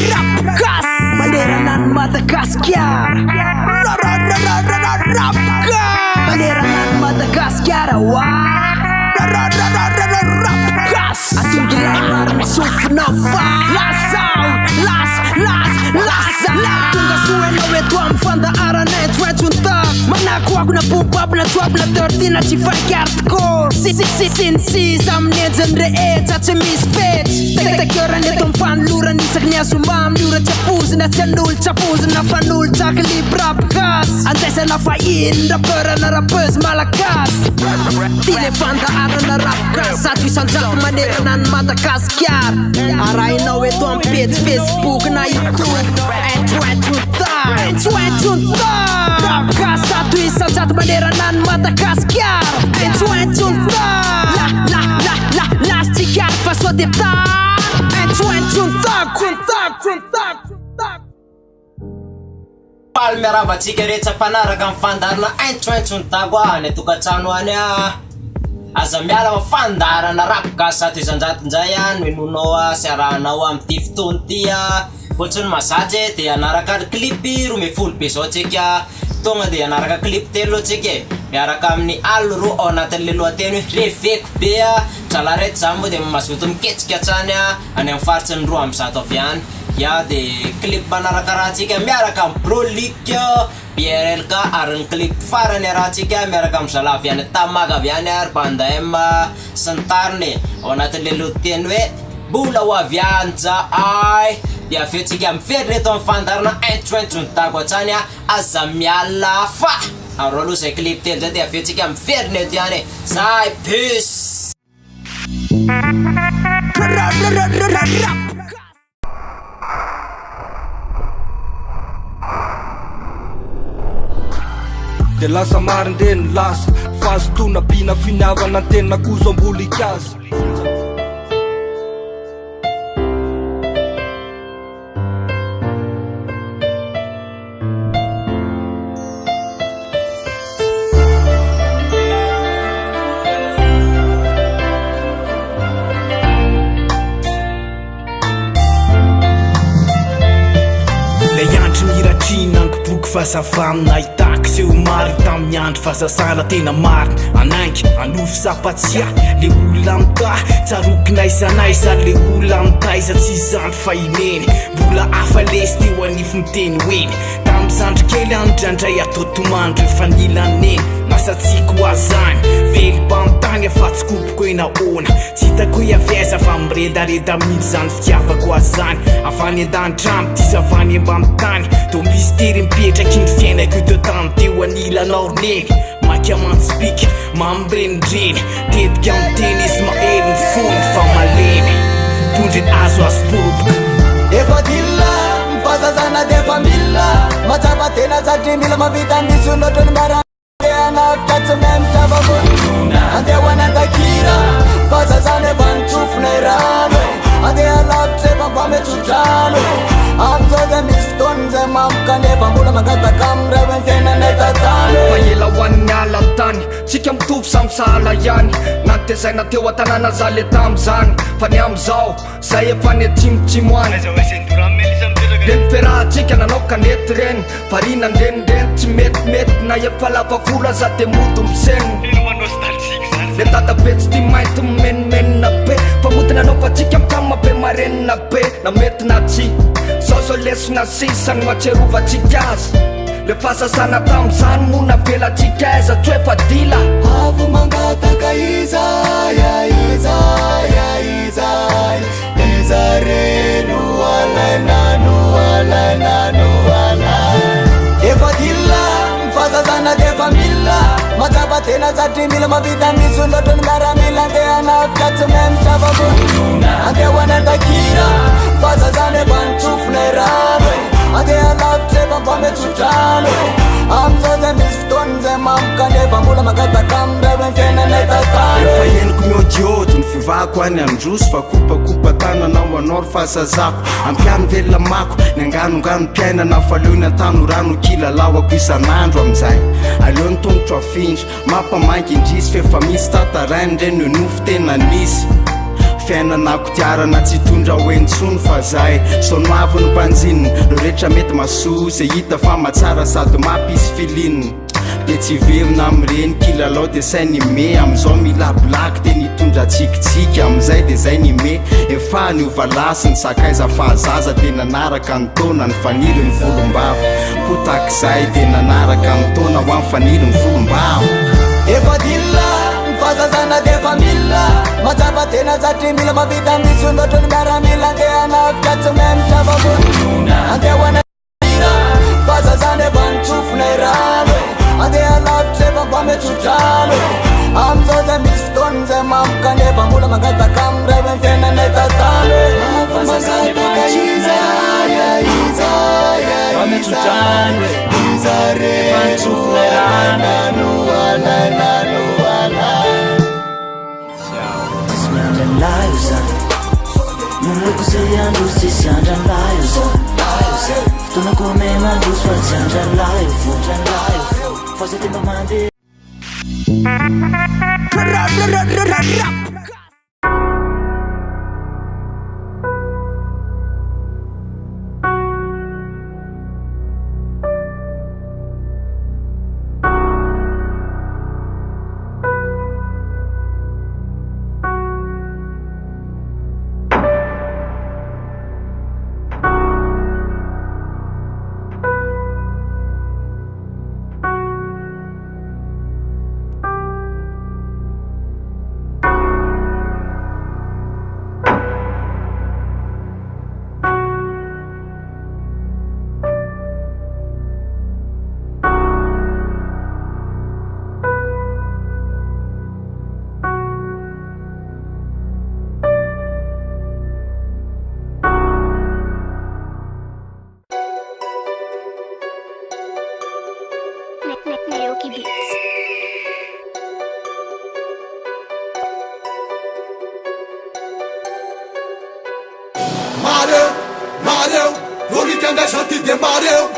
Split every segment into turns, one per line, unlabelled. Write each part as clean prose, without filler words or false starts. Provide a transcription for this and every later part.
Rapkas Banderanan Madagaskar Rapkas Banderanan Madagaskar Rapkas Atung dilarang Supernova Lasa Tungga suwe na wetu amfanda arane Twetsunta Manako ako na bubabla Twabla dirty na si hardcore Sin zamnedzen reet Att se misfet Tektören är de fan lurar Isak ner som mam Lurar tjapusen Att jag null tjapusen Na fan null Takli brapkas Antesen na fa in Rappören na rappös malakas Tile fanda arana rapkas Att vi sanjak maneranan Madagaskar Aray na wetu am page Facebook na YouTube Twetsunta Rapkas Att vi sanjak maneranan Madagaskar Twetsunta Las tikar fast vad det tar Twetsunta
Palmerava tsika rehetra mpanaraka amin'ny fandarana Twetsunta goany tokantrano any aza miala amin'ny fandarana Rapkas zato isan-jatonjay no enonao sy arahanao amin'ity fotoana ity Ohatrany mazatsy dia anaraka klipy 12 be zao tsika tonga dia anaraka klipy telo tsika miaraka amin'ny alo ro ao anatin'le lohateny hoe reveko be dralaretra zany moa dia mazoto miketsika hatrany any amin'ny faritsy ny 200 avy any ya dia klipy manaraka rahantsika miaraka amin'ny Brolik BRL ka ary ny klipy farany rahantsika miaraka amin'ny Zalavy any Tamaga avy any ary Banda M sy ny tariny ao anatin'le lohateny hoe mbola ho avy anjahay dia avy eo tsika mifery reto amin'ny fandarana Twetsunta hatrany aza miala fa ary aloha zay klipy telo zay dia avy eo tsika mifery neto ihany zay peace
de lasa marindreny lasa fazotona bina finiavana tena kozo ambolik'azy
Fazavamina hitako seho mary tamin'ny andro fazasana tena marina anangy anofy sapatsia le olona amita tsarokina isanaiza le olona amitaisa tsy zandro fahineny mbola hafa lesy teo anify miteny hoeny tamin'izandro kely androdrandray atao tomandro efa nilaneny nasatsika ho azany velom-panontany afa tsy kopoko ena ona tsy hitako hoe aviaiza fa miredareda mihitsy zany fitiavako azany avany an-danitrano ty zavany ambany tany do mistery mipetraky ny fiainako teo tany teo anilanao roneny maika mantsipika mamrenindreny tetika miteny izy mahely ny fony fa malemy tondreny azo boboka
efa dilla mifazazana defa mila matsapa tena satria mila mavita misy loatra ny marandehanavitra tsy mahay mitavako andeha hoanandakira fazazana efa nitsofona irano andeha lavitra efa mba metsodrano amizao zay misy fotoany zay mampokanefa mbola mangataka amiraven fiainanay tatany
fa ela hoan'ny ala tany tsika mitovy samy sahala ihany nantezaina teo an-tanàna za le tam'izany fa ny am'izao zay efa ny atsimotimoany le miferahantsika nanao kanety reny varina ndrenindreny tsy metimety na efa lava vola za de moto miseny le tatabe tsy ty mainty mimenimenina be fa mody nanao fa tsika mitama be marenina be na mety na tsy zao lesona sisany matserovantsika azy le fasasana tam'izany mona velatsika aiza tsy efa dila
avy mangataka izay reno alainano efa dila mifazazana defa mila matsapa tena satria mila mavita misy loatra ny miaramila andeha hanavitra tsy mahay mitavako andeha hoanandakira fazazana efa nitsofona irano andeha lavitra efa mba metsodrano amizao zay misy fotoany zay mampokanefa mbola mangataka amiraven fiainanay tatany
fa eniko miodiody ny fivako any androsy fa kopakopa tananao anao fahasazako ampiano velona mako ny anganongano mpiainana fa aleo ny antano rano kilalawako isan'andro amizay aleo ny tongotro afindra mampamangy indrisy fefa misy tatarainy reny nofo tena nisy fiainana kodiarana tsy tondra hoentsony fa zay sonoavo ny mpanjininy ro rehetra mety masoa zay hita fa matsara sady mampisy filininy de tsy verina amreny kilalao de sai ny me amizao milablaky de nitondra tsikitsiky amizay de zay ny me efa niovalasy ny sakaiza fahazaza de nanaraka ny taona ny faniry ny volombava potak'zay de nanaraka ny taona ho amin'ny faniry ny volombava
efa dilla mifazazana de fa mila matsapa tena satria mila mavita misondotro ny miaramila andeha anavitra tsy mahay mitravamonona andeha hoana fazazana efa nitsofona irano andeha lavitra efa mba metsotrano amizao zay misy fotoany zay mamoka nefa mbola mangataka amiray hoe fiainanay tatalo fazazana iza
laio zany Nunoko zay andros tsisy andran laio zany Fotoanako memandros fa tsy andran laio Fa zay tena mandeha
Naoki Beats.
Mareu, Rolitanda Santi de Mareu,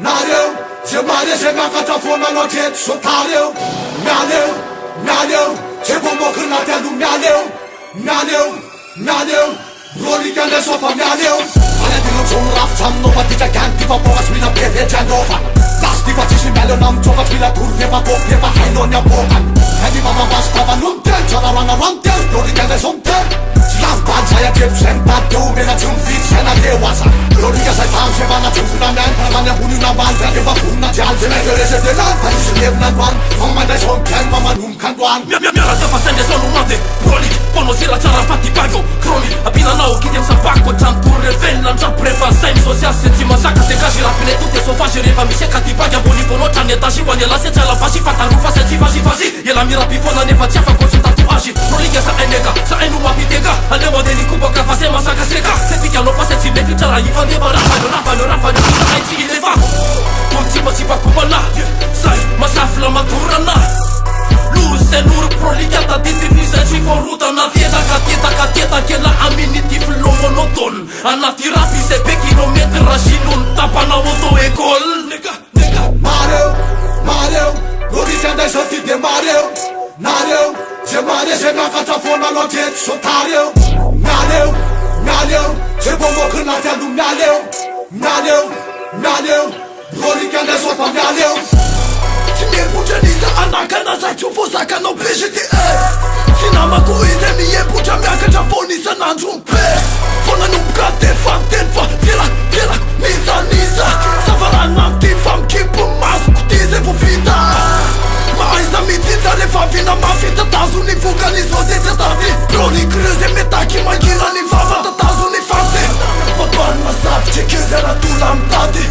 Nareu, Zemare Zemaka Fona no Jet Sotareu, Naneu, Zebomokuna Telu Naneu, Rolitanda Sofa Naneu, Aletino Raf Sam no Patita Canti for Boas Mina Pete Janova. Lasti facisi meglio non gioca fila turve ma coppie ma hai non ne abocan e di mamma bastava non te c'è la rana rante lo ricade son te slampanza ya che senta tu me la c'è un fizz e una dewasa lo riga sai tanse vanno c'è un fundamento ma ne puni una banda che va funna già alze meglio le sette l'alta si levna quan non mai dai son ken ma non can quan mia la tua faccende sono un'ate proli pono si la c'era fatti pago croli appena no chi tem sa pacco cianturre venna già prefa sai mi so si assetti ma sacca te casi la pene tutte so facere fa mi secca paga boni fono c'hanno tashi quando la seccia la passi fatta rufa se ci fasi e la mira pifona ne faccia fa con tatuaggi non li sa enega sa enu ma pitega andiamo dei cubo che fa se ma sacca seca se picchiano fa se ci metti c'era gli fa de rafa ai ci le va non ci fa cubana sai ma safla maturana Luce nur proligata di divisa ci corruta una dieta che la aminiti flow monoton anati rapi se pe chilometra și nu tapana auto e gol nega Mareu Rolitanda Santi de Nareu Zemaka Fona no Jet Sotareu Naneu Zebomokuna Telu Naneu Rolitanda Sofa Naneu Cine buceniza anakana za chufosa kano PGTA Sina makuize miye buca mea că cea fonisa n-andrum pe Fona nu brate fa Pielac, niza Savarana tifam kipu mas Cutize fufita Ma ai za mitința de fa vina ma fita Tazu ni fuga ni soze ți tavi Proli creze metaki mai gira ni vava Tazu ni faze Papan ma sav ce chiuzera tu l-am tate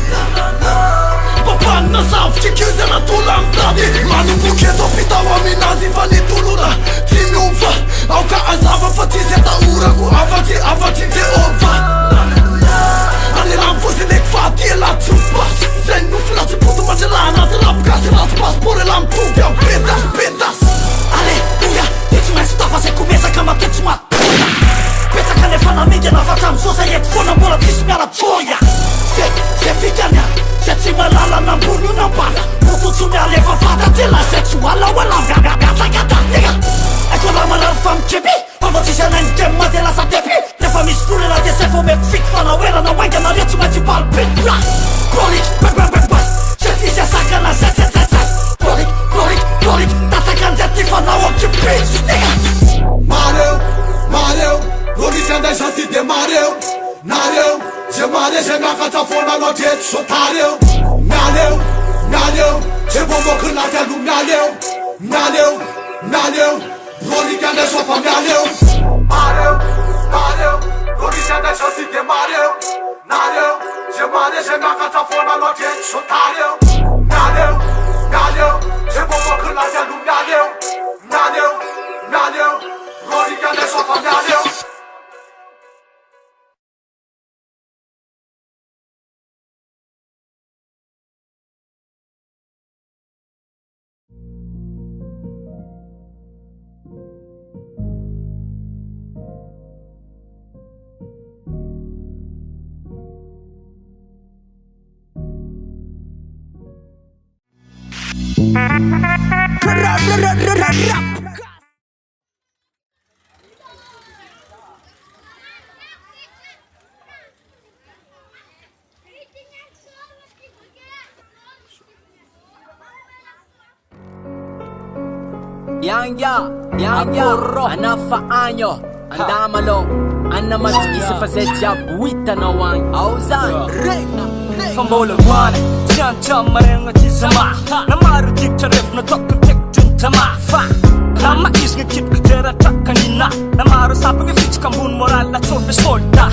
Papan na sav ce chiuzera tu l-am tate Manu bucheto pitawa minazi vani tuluna Țimi uva Au ca azava fățize ta ura cu avați te ova Ale l-am fost în ecfati e la țupas Zai nu filați putu magelana de rap ca se las pas pore l-am puviam pedas Ale uia deci mai stafa se começa cama te uma Pensa că ne fana media na facam sosa e fona bola tis mea la choia Se fica nea Se țima la n-am buni una bana Putu mea leva fata de la sexuală Wala gata nega Ecco la mala fam cebi Tavatsisy ananike mandeha lasa depy rehefa misy volana dia zay vao mety fito fanahoerana waingana re tsy maintsy palipitra Chronique, bebebebe zay tsisy asakana zay Chronique, chronique, chronique tataka an'izay ty fanao akipitsy
Mareu, mareu, chronique anday sa ty de mareu Nareu, zay mare zay miakatra foana anao treto sotareu Mianeu, mianeu, zay vomoky laty alo mianeu Mianeu, mianeu, chronique anday sa fa mianeu Mareu, mareu, chronique anday sa ty de mareu Nareu, zay mare zay miakatra foana anao treto sotareu Mianeu, mianeu, zay vomoky laty alo mianeu Mianeu, mianeu, chronique anday sa fa mianeu
Agurro anafaanyo andamalo anamatsikisa fazetya buitanao agny ao zany
fa mbola hoany tiantsy maragna ty zama na maro dikitra rehefa natokony tekitry ny jama fa na maizigna kitika jeratrakanina na maro sapagna fitsika ambony moral tsofe solda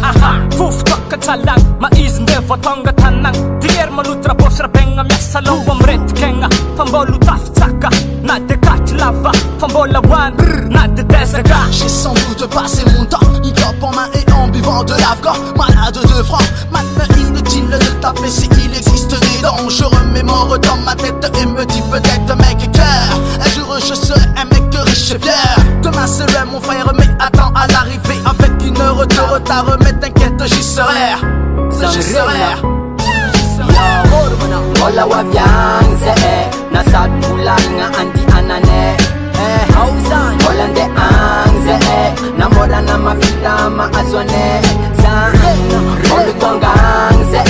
fofotoka tsalagna maizindre voatonga tanagna dier malotra bosy rabegna miasa lombo amretikegna fa mbola tafitsaka na de katry lava fa mbola hoany na de desaka.
J'ai sans doute passé mon temps, hip-hop en main et en buvant de l'Afghan, malade de franc. Maintenant inutile de taper si il existe des dents. Je remémore dans ma tête et me dis peut-être mec cœur, un jour je serai un mec riche et fier. Demain serai mon frère mais attends à l'arrivée avec une heure de retard. Mais t'inquiète j'y serai, j'y serai.
Mola wavyanze nasad pulanga andi anane hauzan molande anze na mola na mafita ma azwane zan molu tonganze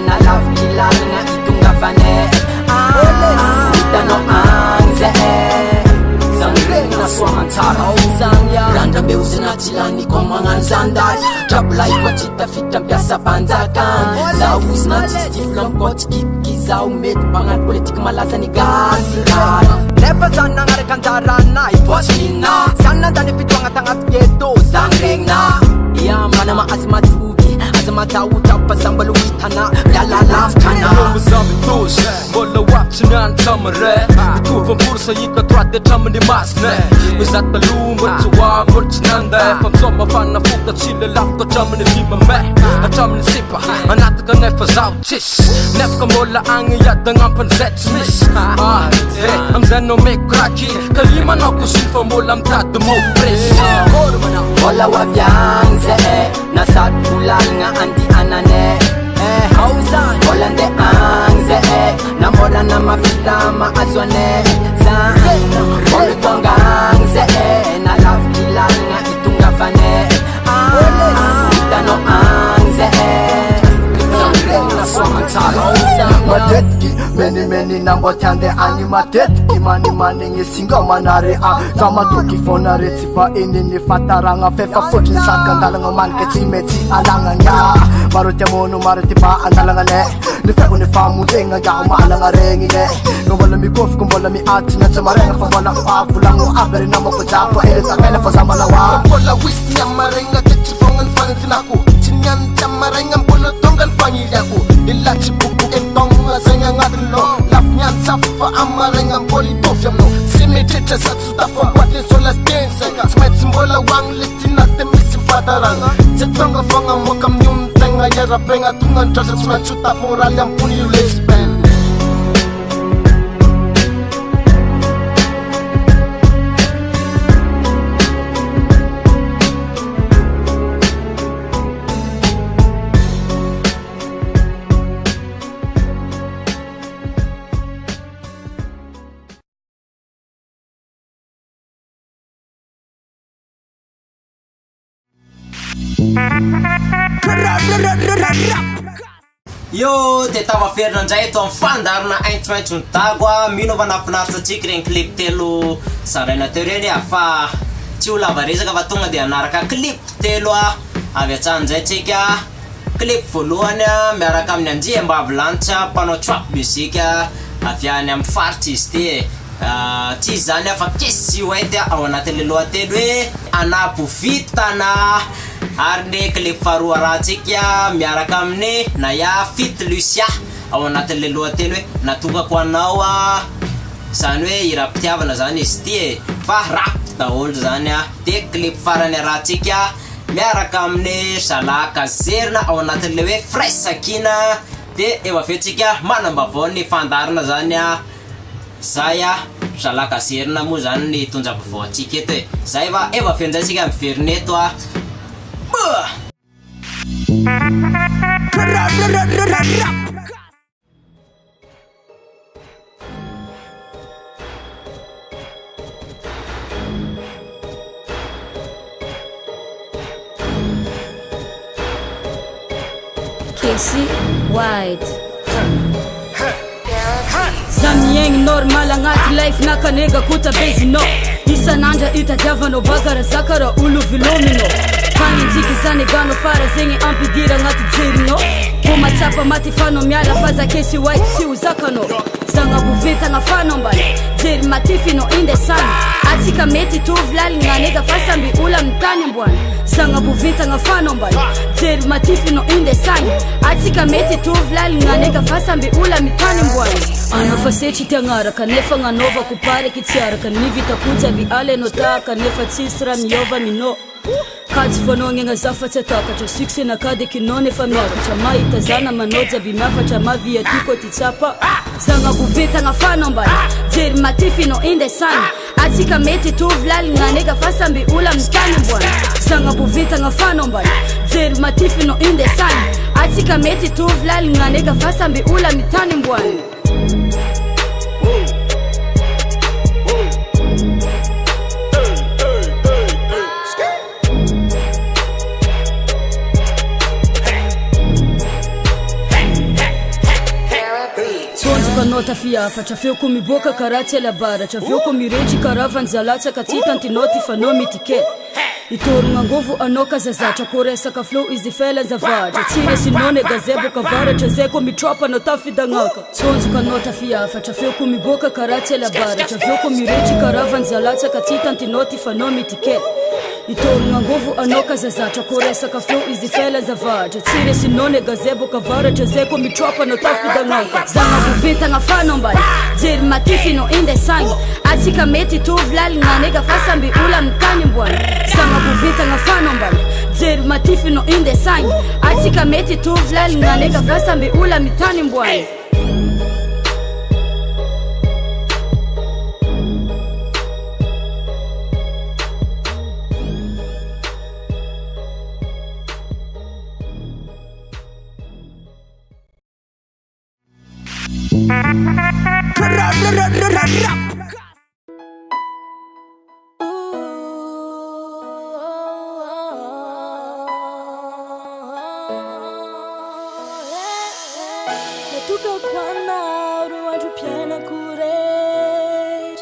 na love kilanga itunga fane itano anze randa mbeu zinatilani kwa mwangan zandali Trabla ikwa chita fita mpiasa panzakan Zau kusnachi stiflam koch kipki Zau met pangan politik malasa ni gasiran Never sana ngarekan jarana itwaslina Sana dani fitwanga tangat geto zangregna Iya mana ma azmatugi Azmatau tapa sambaluitana Lalalaf kana
Muzami tush Bola wapchinan tamare Ikufan bursa yika trate chamani masne Mizata lumba chua murchinanda Fam soma fana fukta chile lafta chamani vima me Chamani sipa Anataka nefa zau chish Nefka mola angi yada ngampan zetsmis Amzeno me kraki Kalima no kusilfa mola mtata mo pres
Mola wavyanze Nasad pulalnga andi anane hauzan molande anze na mola na mafita ma azwane zan molu tonganze na love kilanga itunga fane itano anze
Matetki meni nambotyande ani matetki mani ngesinga manare a zamatoki fona retsifa inini fataragna fefa fotony sakandalagna manike tsy mety alagna maro ty amono maro ty ba andalagna ne ny fego ny famonjegna iaho malagna regny ne no mbola mikofiko mbola miatigna tsy maregna fa mbola avolagno aby re namako jafo ele tapela fa za malawa
mbola wisy amaregna ty tsy fognany fagnatinako tsy niany ty amaregna mbola tongany fagniliako ila tsy boko entogna zegny agnatiny lo lafy niany safo fa amaregna mbola itovy aminao sy mitritra sady sotafamboaty solastegna tsy maintsy mbola hoagny le tinate misy fataragna tsy tonga fogna moka amin'ny onotegna iarabegna tonga nitratra tsy maintsy sotaforaly ambony io lesben
Yo de tavaferina ndray eto amin'ny fandarina aintsoaintsony tago a mino fa nafinaritra atsika regny clip telo zaraina teo reny fa tsy ho lava resaka fa tonga de anaraka clip telo a avy atsan'izay tsika clip voalohany a miaraka amin'ny Andriambavilanitra mpanao trap music avy any amin'ny faritra izy ty tsy izy zany fa kesy hoety ao anatin'le lohateny hoe anapovitana ary ny clip faharoa rahantsika miaraka amin'ny Naya Fit Lucia ao anatin'le lohateny hoe natokako anao zany hoe ira-pitiavana zany izy ty fa rap daholo zany de clip farany rahantsika miaraka amin'ny Zalaka Zerina ao anatin'le hoe Fresh Sakina de eo avetsika manambavao ny fandarina zany zay Zalaka Zerina moa zany ny tonjam-baovao atsika eto zay fa eo avenjaitsika miverina eto
Casey White Zamiegny normal agnaty life nakanega kota bezinao isanandra itadiavanao baka razaka raha olo vilominao Hanitsika zany gano fara zegny ampidira agnaty jerinao Ko matsapa matifanao miala fa za Casey White si ho zakanao Zagnapovitagna fanao mbala jery matifinao indesany atsika mety tovy lalina nega fa samby olo amin'ny tany amboany Zagnapovitagna fanao mbala jery matifinao indesany atsika mety tovy lalina nega fa samby olo amin'ny tany amboany Anao fa setry ty agnaraka nefa gnanaovako pareky tsy araka nivitakotsy aby alenao tahaka nefa tsisy raha miova minao Katsy fanao ngegna zafa tsy atakatra succès nakady kinao nefa miakatra mahita zana manao jaby miafatra mavia tiko ty tsapa Zagnapovitagna fanao mbala jery matifinao indesany atsika mety tovy lalina nega fa samby olo amin'ny tany amboany Zagnapovitagna fanao mbala jery matifinao indesany atsika mety tovy lalina nega fa samby olo amin'ny tany amboany Kanao tafiafatra feo ko miboaka karaha tsy alabaratra feo ko miretry karaha vanjalatsaka tsy hitantinao ty fanao mitike Itorogna ngovo anao kazazatra ko resaka flow izy fela zavatra tsy resinao ne gazebo kavaratra zay ko mitropa anao tafidagnaka Tsonjoko anao tafiafatra feo ko miboaka karaha tsy alabaratra feo ko miretry karaha vanjalatsaka tsy hitantinao ty fanao mitike Itorogna ngovo anao kazazatra ko resaka flow izy fela zavatra tsy resinao ne gazebo kavaratra zay ko mitropa anao tafidagnaka Zagnapovitagna fanao mbala jery matifinao indesany atsika mety tovy lalina nega fa samby olo amin'ny tany amboany Zagnapovitagna fanao mbala jery matifinao indesany atsika mety tovy lalina nega fa samby olo amin'ny tany amboany
Natoka kwana roandro pianakorery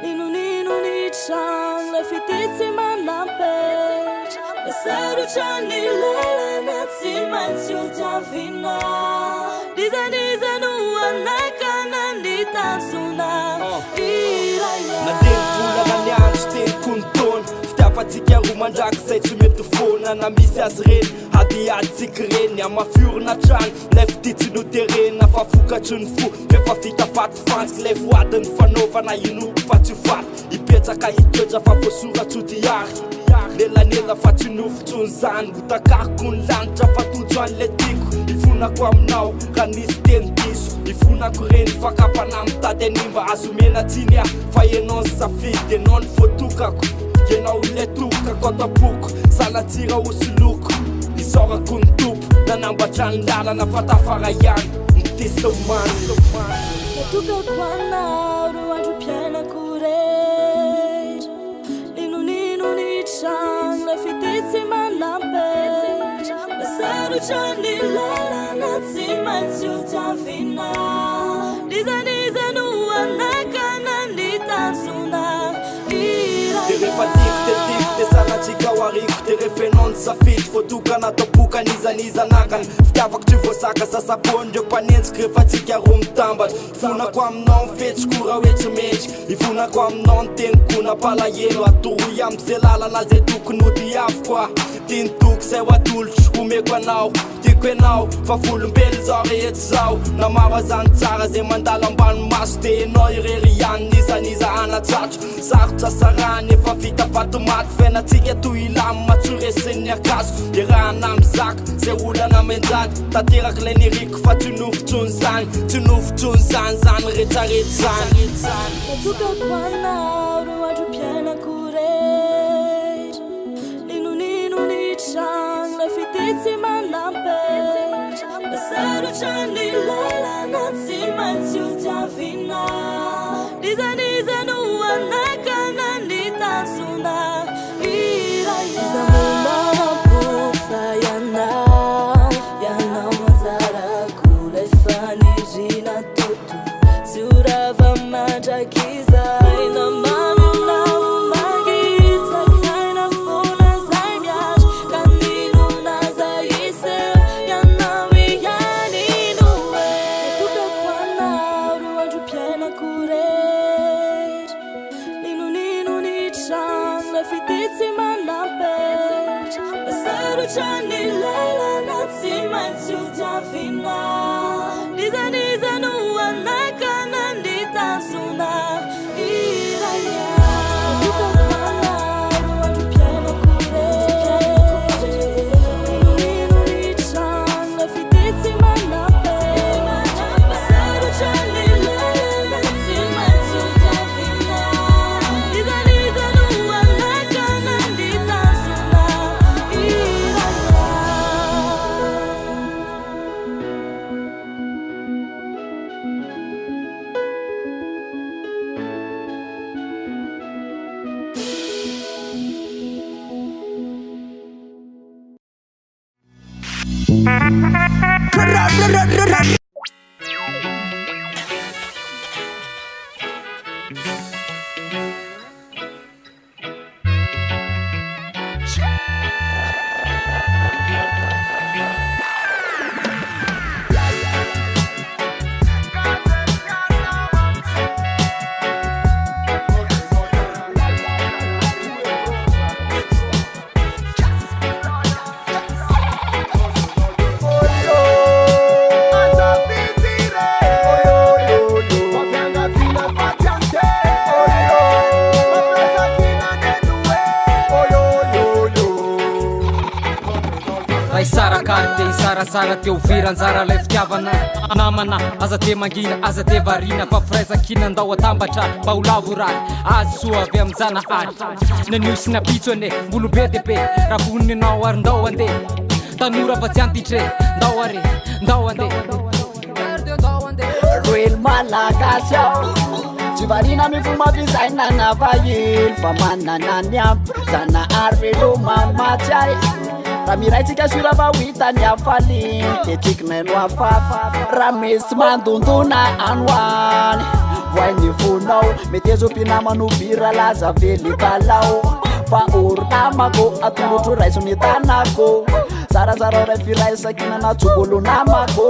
Ninonino ny tragno la fitetsy manampetra Nasarotra ny lalana tsy maintsy olotavina Dizanizano anakana ny tanjona Iraya
Mandeha vola ny andro telo kontona Fitiavantsika roa mandraky zay tsy mety fona Na misy azy reny adiadytsika reny Amafiorina tragno nefa titsy no terena Fa fokatry ny fo rehefa vita fatifantsiky Lay voadiny fanaovana inoko fa tsy faty Ipetsaka itoetra fa voasoratry diary Nelanela fa tsy nofotsony zany Hotakako ny lanitra fa tojo an'le tiko Ifonako aminao raha nisy teny diso Ifonako reny fakapana mitady animba Azomena tsiny fa enao ny safidy Enao ny voatokako Enao le tokako atapoko Salatsira osoloko Isorako ny topo Nanambatra ny lalana fa tafara ihany Nitisa omany
Natoka kwana roandro pianakorery Ninonino ny tragno la fitetsy manampetra Seruchani lala na tsima tutavina Niza nuanaka na nitansuna
Rehefa tiky de sanatsika ho ariko de refenao safidy fotokana tapoka nizanizanakany fitiavako tsy voasaka sasapony reo mpanenjiky rehefa tsika ro mitambatra ifonako aminao mifetsiko raha hoe tsy mendrika ifonako aminao nyteniko napalahelo atoroy am'zay lalana zay tokony ody avokoa tianytoky zay ho atolotro homeko anao tiako enao fa folombelo zao rehetra zao na maro azany tsara zay mandala ambany maso de enao irery ihany nizaniza anatsatro sarotra sarany efa vita fatomaty fenatsika toy ilamy matsoresen'ny akazo de raha namizaka zay olana menjady tateraky lay niriko fa tsy nofotsony zany zany rehetrarehetra zany
Natukako anao ro andro mpiainako rehetra Ninonino ny tragno la fititsy manampetra Nasarotrany lalana tsy maintsy ho tiavina Niza no anakana nitanzona Iza mulana pofa Yanao mazarako lefa nirina toto Surava mandrakiza Ina mami unao magitsa Kaina funa zay miatra Kanino naza iseo Yanawi yaninowe Tuka kwanao ro andro mpiainako rehetra Ninonino ny tragno la fititsy manampetra Nasarotrany lalana tsy maintsy ho tiavina Niza no anakana nitanzona Iraya Tuka kwanao ro andro mpiainako rehetra Ninonino ny tragno la fititsy manampetra Nasarotrany lalana tsy maintsy ho tiavina Niza no anakana nitanzona Iraya
Sarasara teo viranjara lay fitiavana namana aza te mangina aza te varina fa firaizakina andao atambatra mba ho lavo raty azy soa avy am'jana ady nanio sy napitso ane mbolo be de be raha voninanao ary ndao andeha tanora fa tsy antitre ndao are ndao andeha
Roel malagasy ao tsy varina mifomavizay nanavahely fa manana ny ampy zana ary velo mamatsy ay raha miraitsika sura va ho hitany afaliny de tikinay no afafa raha misy mandondona anoany voainy vonao mety ezompinamano bira laza vely kalao fa oro namako atolotro raiso ny tanako zarazara ray firaisakina na tsogolo namako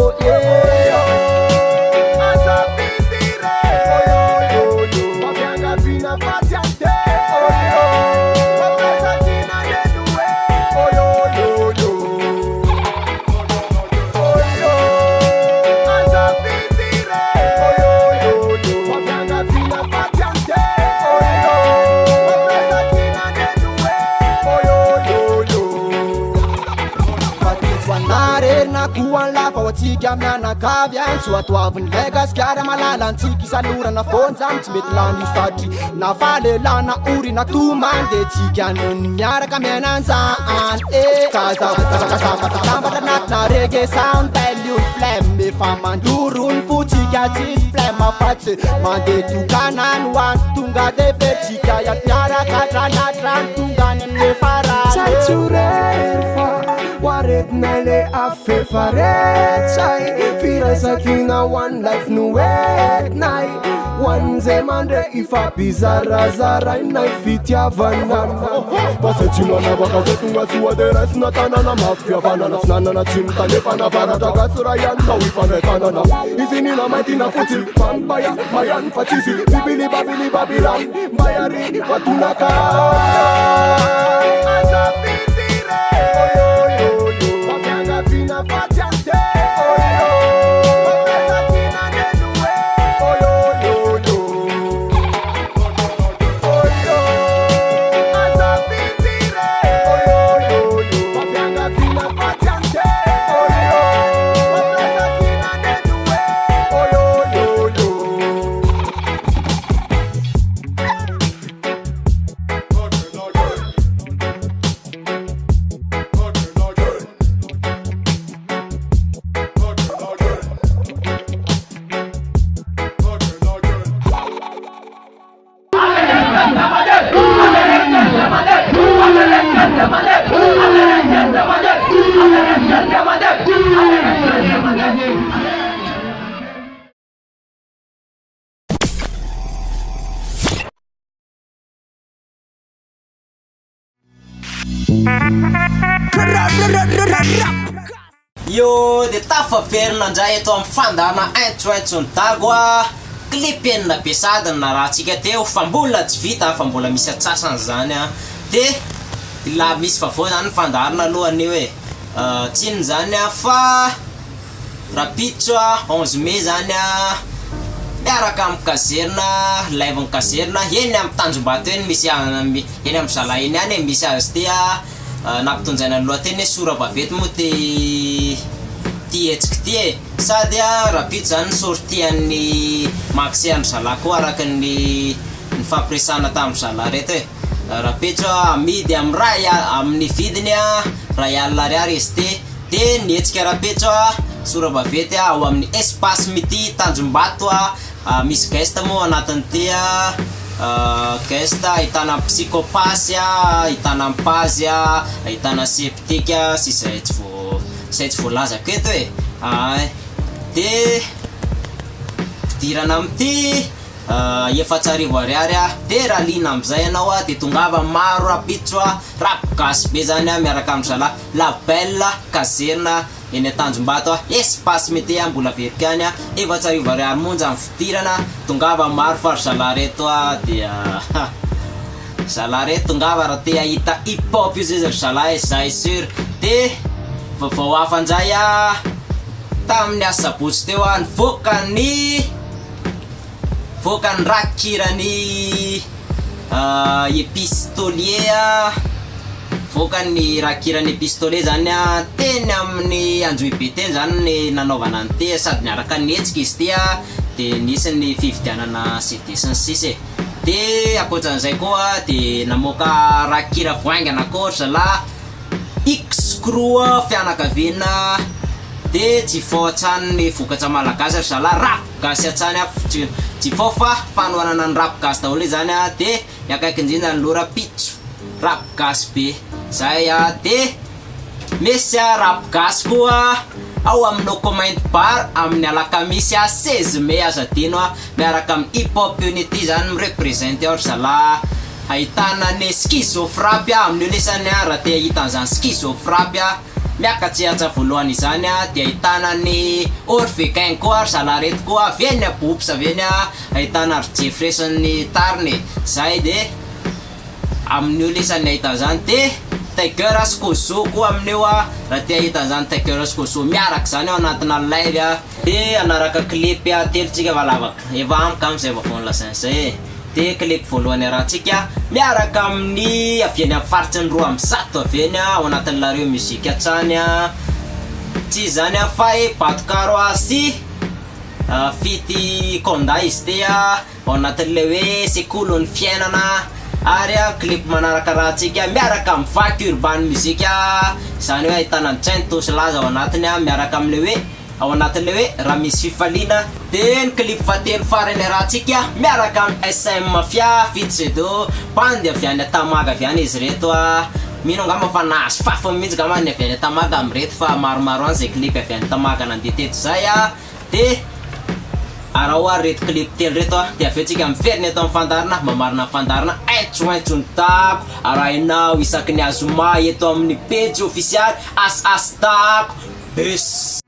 Kuan lafa watsika mianakavy any so atoaviny Madagasikara malala antsika isalorana fonjany tsy mety lany satry nafalelana ory natomany de tsika nony miaraka miananjany kazavazavazavatra anatina rege sound value flemme efa mandorony fotsika tsisy flemme afatsy mande tokanany hoany tonga de vertsika miaraka tranatrany tonga ny amin'ny farany aretinay le afefaretsay firaisakina one life no etinay one zay mandre ifampizarazaranay fitiavana pasatsino anavaka zay tonga tsy hoade raisina tanana mafiavanana finanana tsy mitanefana varatra yan tao ifandraitanana izy nina maitina fotsiny mampaya mayany fa tsisy bibilibabilan mbayary matonaka
Yo de tafaverina ndray eto amin'ny fandana entsoentsony dago a clip enina besadiny na raha antsika teo fa mbola tsy vita fa mbola misy atsasany zany a de la misy vavao zany fandarina alohany hoe tsiny zany a fa rapitso a 11 mai zany a miaraka amin'ny kazerina live ny kazerina eny amin'ny tanjombato eny misy eny amin'ny zala eny any misy azy ty a nampitonjaina ny lohateny hoe sora bavety moa ty etsika ty e sady a rapitso zany sortian'ny maxean'ny zala koa araka ny fampiresana tamin'ny zala reto e rapitso amidy amin'ny ray amin'ny vidiny a ray alina ariary izy ty de ny etsika rapitso a sora bavety ao amin'ny espace mity tanjombato a misy geste moa anatin'ity a geste ahitana psychopasy a ahitana pazy a ahitana septique a sy zay tsy voalazako eto e de fidirana amity 4,000 ariary a de raha lina amizay anao a de tongava maro rapitso a rapigasy be zany a miaraka amin'ny zala label kazerina eny Tanjombato a espace mety a mbola verika any a 4,000 ariary monja amin'ny fidirana tongava maro fa zala reto a dia zala reto tongava raha te ahita hip hop io zay zala e zay sur de vao afanjay a tamin'ny asabotsy teo a nivoakany rakirany epistolier a voakany rakirany epistolier zany a teny amin'ny anjoibe teny zany ny nanaovana an'ity sady niaraka netsika izy ty a de nisy ny fividianana CD sy ny sisa e de akoatran'izay koa de namoaka rakira voaingana koa zala X-Crew fianakaviana de jifao atsany ny vokatra malagasy zala rap gasy atsany a jifao fa fanohanana ny rap gasy daholo zany a de akaiky indrindra ny lora pitso rap gasy be zay a de misy a rap gasy koa ao amin'ny comment bar amin'ny alakamisy a 16 mai azadino a miaraka amin'ny hip hop unity zany mirepresente ao zala ahitana ny schizofrapy a amin'ny lesany a raha te ahita an'izany schizofrapy a miakatsy atsa voalohany izany a de ahitana ny orfegain koa zala reto koa aveny a bops aveny a ahitana ary jefresany tariny zay de amin'ny lesany ahita an'izany de Tiger Skozo koa amin'io a raha te ahita an'izany Tiger Skozo miaraka zany ao anatina live a de anaraka clip a telotsika valavaka efa amika amizay vavao lasainy zay de clip voalohany arahantsika miaraka amin'ny aviany amin'ny faritsy ny roa amin'ny zato aveny ao anatin'ny lareo muzika atsany a tsy zany a fa e batkaro a sy fity konda izy ty a ao anatin'le hoe sekolon'ny fiainana ary a clip manaraka rahantsika miaraka amin'ny vaky urban musique zany hoe ahitana ny tsentos laza ao anatiny a miaraka amin'le hoe ao anatin'le hoe raha misy fifaliana de ny clip fatelo farany rahantsika miaraka amin'ny SM Mafia Fitsedo bandy avy any Tamaga avy any izy reto a mino angamba fa nahazo fafa mihitsy gama ny avy any Tamaka amreto fa maromaro any zay clip avy any Tamaka nandeha teto zay a de araha oa reto clip telo reto a de aveo tsika miveriny eto amin'ny fandarana mamarina fandarana aitsoaitso ny tako arahinao isaky ny azoma eto amin'ny page official as tako bes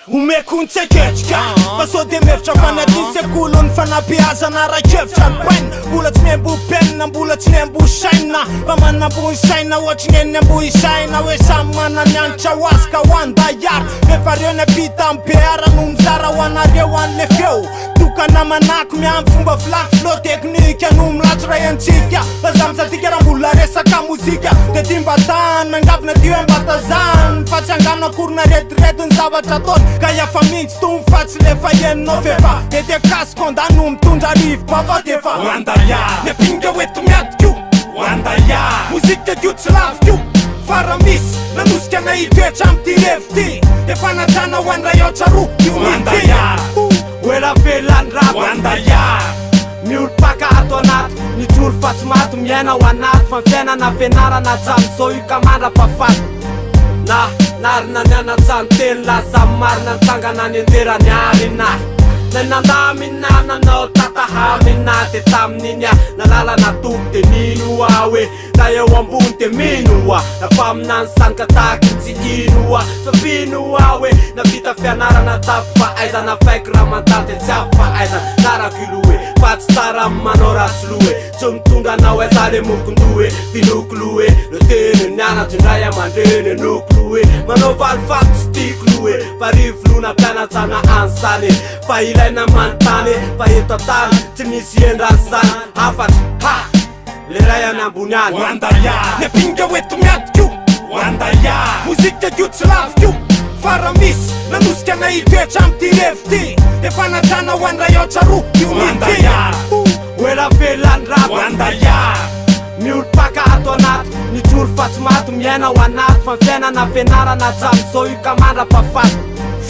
Umekun tseketka Faso de meftra fanatin se kulun fanapiazana rakevtra pen Bullets nembu pen na bullets nembu shaina Pamana bu shaina watching nembu shaina we samana nyancha waska wanda yar Befarione pita mpera numzara wana rewan lefeu Tuka na manaku miam fumba flank flow technique num latra yantika Bazam sa tigera mula resa ka muzika De timbatan mengap na diwen batazan Fatsangam na kurna red nzavatra ton Kaya famins tum fatsy lefa ienao fefa De de kas konda no mitondra rivo bava defa
Wanda ya
Ne pinga weto miatiko
Wanda ya
Muzika dio tsy laviko Fara misy nanosika na itoetra amty revo ty De fanajana hoandra yotra ro
Wanda ya
Wela velan rap
Wanda ya
Miolo paka ato anaty Nijoro fatsy maty miaina ao anaty Fampiainana fianarana jamizao io kamandra pafaty Na narina nianatsany teny lasa marina nitsangana ny anderany alina Na nandaminà nanao tatahaminà De tamin'iny a nalalana topo de nino a hoe Na eo ambony de mino a Na mpaminany sanika tahaky tsy ino a Fabino a hoe Na vita fianarana tapy fa aizana faiky raha mandady tsy avy fa aizana Naraky loe fa tsy tsara manao ratsy loe Tsy mitondra anao aiza le mokondoe Vinoko loe No teny nianatry ndray amandreny noko loe Manao valivato tsy tiko loe Fa rivolona mpianatsana ansany Fa ilaina manontany Fa eto atany tsy misy endrany zany Afatry ha Le ray any ambony any
Wanda ya
Ne pinga weto miatiko
Wanda ya
Muzika dio tsy laviko Fara misy nanosika na itoetra amty revo ty De fanajana hoandra yotra ro
Wanda ya
Wela velan rap
Wanda ya
Miolo paka ato anaty Nijoro fatsy maty miaina ao anaty Fampiainana fianarana jamizao io kamandra pafaty